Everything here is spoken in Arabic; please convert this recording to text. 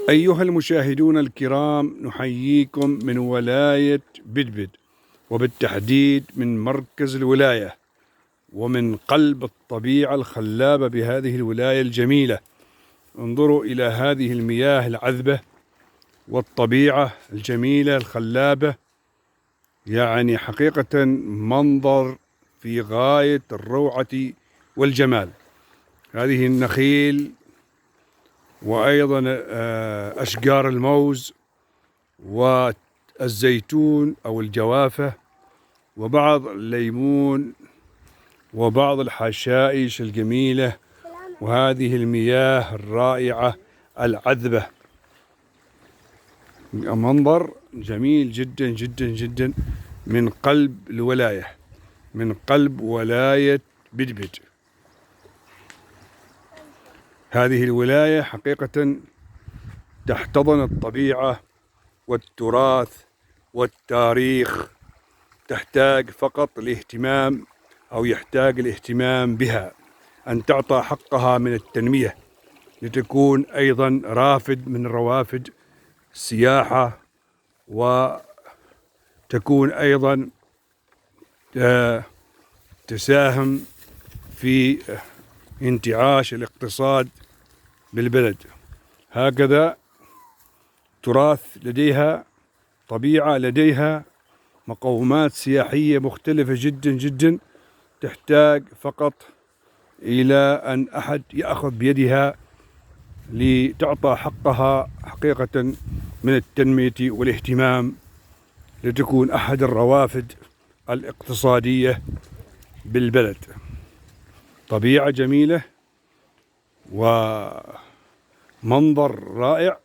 أيها المشاهدون الكرام، نحييكم من ولاية بدبد، وبالتحديد من مركز الولاية ومن قلب الطبيعة الخلابة بهذه الولاية الجميلة. انظروا إلى هذه المياه العذبة والطبيعة الجميلة الخلابة، يعني حقيقة منظر في غاية الروعة والجمال. هذه النخيل وأيضا أشجار الموز والزيتون أو الجوافة وبعض الليمون وبعض الحشائش الجميلة، وهذه المياه الرائعة العذبة. منظر جميل جدا جدا جدا من قلب الولاية، من قلب ولاية بدبد. هذه الولاية حقيقة تحتضن الطبيعة والتراث والتاريخ، تحتاج فقط الاهتمام أو يحتاج الاهتمام بها، أن تعطى حقها من التنمية لتكون أيضا رافد من روافد السياحة، وتكون أيضا تساهم في انتعاش الاقتصاد بالبلد. هكذا تراث لديها، طبيعة لديها، مقومات سياحية مختلفة جدا جدا، تحتاج فقط إلى أن أحد يأخذ بيدها لتعطى حقها حقيقة من التنمية والاهتمام، لتكون أحد الروافد الاقتصادية بالبلد. طبيعة جميلة ومنظر رائع.